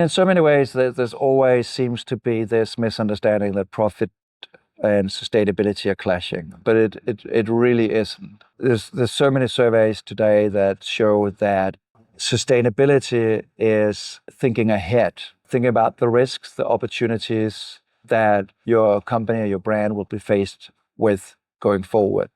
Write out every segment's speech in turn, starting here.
In so many ways, there's always seems to be this misunderstanding that profit and sustainability are clashing, but it really isn't. There's so many surveys today that show that sustainability is thinking ahead, thinking about the risks, the opportunities that your company or your brand will be faced with going forward.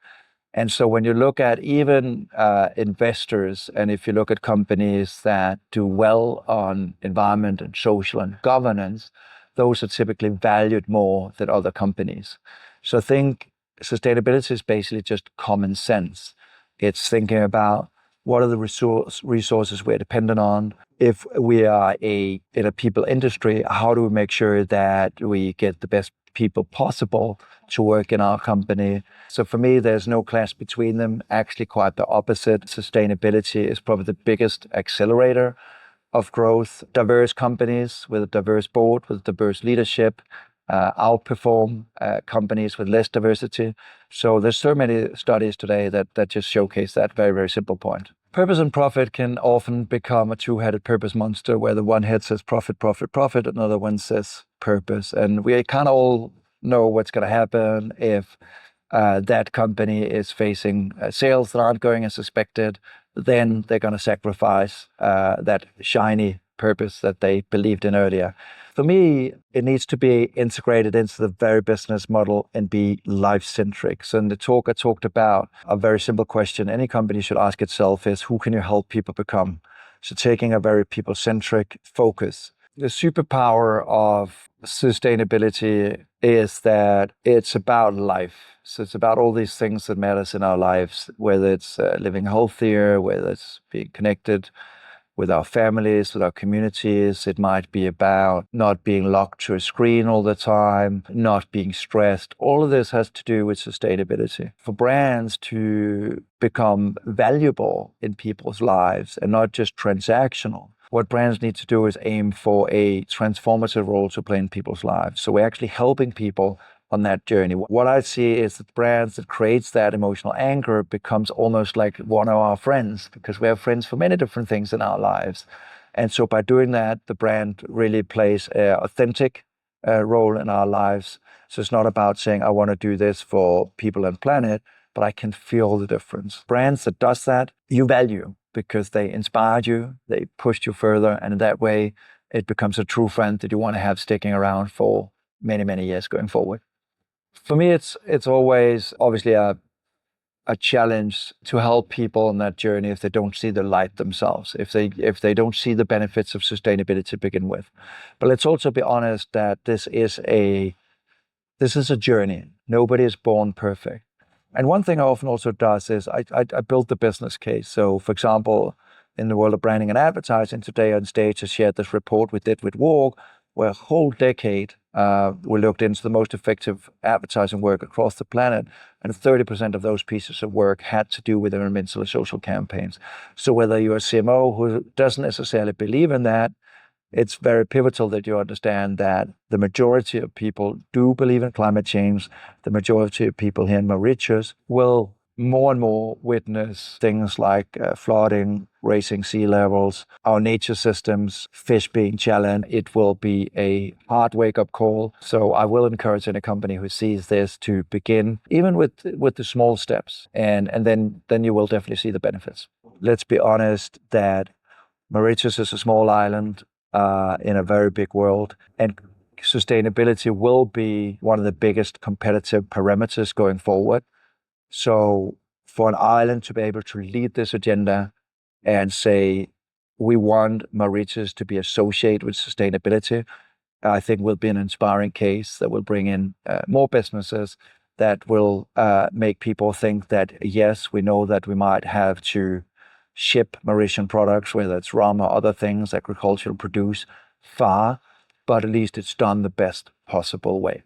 And so when you look at even investors, and if you look at companies that do well on environment and social and governance, those are typically valued more than other companies. So I think sustainability is basically just common sense. It's thinking about what are the resources we're dependent on. If we are in a people industry, how do we make sure that we get the best people possible to work in our company? So for me, there's no clash between them. Actually, quite the opposite. Sustainability is probably the biggest accelerator of growth. Diverse companies with a diverse board, with diverse leadership, outperform companies with less diversity. So there's so many studies today that just showcase that very, very simple point. Purpose and profit can often become a two-headed purpose monster, where the one head says profit, profit, profit, another one says purpose. And we kind of all know what's going to happen if that company is facing sales that aren't going as expected. Then they're going to sacrifice that shiny purpose that they believed in earlier. For me, it needs to be integrated into the very business model and be life-centric. So in the talk, I talked about a very simple question any company should ask itself is, who can you help people become? So taking a very people-centric focus. The superpower of sustainability is that it's about life. So it's about all these things that matters in our lives, whether it's living healthier, whether it's being connected with our families, with our communities. It might be about not being locked to a screen all the time, not being stressed. All of this has to do with sustainability. For brands to become valuable in people's lives and not just transactional, what brands need to do is aim for a transformative role to play in people's lives. So we're actually helping people on that journey. What I see is that brands that creates that emotional anchor becomes almost like one of our friends, because we have friends for many different things in our lives. And so by doing that, the brand really plays an authentic role in our lives. So it's not about saying, I want to do this for people and planet, but I can feel the difference. Brands that does that, you value because they inspired you, they pushed you further, and in that way, it becomes a true friend that you want to have sticking around for many, many years going forward. For me, it's always obviously a challenge to help people on that journey if they don't see the light themselves, if they don't see the benefits of sustainability to begin with. But let's also be honest that this is a journey. Nobody is born perfect. And one thing I often also does is I build the business case. So for example, in the world of branding and advertising today on stage, I shared this report we did with Walk, where a whole decade we looked into the most effective advertising work across the planet, and 30% of those pieces of work had to do with environmental and social campaigns. So whether you're a CMO who doesn't necessarily believe in that, it's very pivotal that you understand that the majority of people do believe in climate change. The majority of people here in Mauritius will more and more witness things like flooding, raising sea levels, our nature systems, fish being challenged. It will be a hard wake-up call. So I will encourage any company who sees this to begin, even with the small steps, and then you will definitely see the benefits. Let's be honest that Mauritius is a small island in a very big world, and sustainability will be one of the biggest competitive parameters going forward. So for an island to be able to lead this agenda and say, we want Mauritius to be associated with sustainability, I think will be an inspiring case that will bring in more businesses, that will make people think that, yes, we know that we might have to ship Mauritian products, whether it's rum or other things, agricultural produce, far, but at least it's done the best possible way.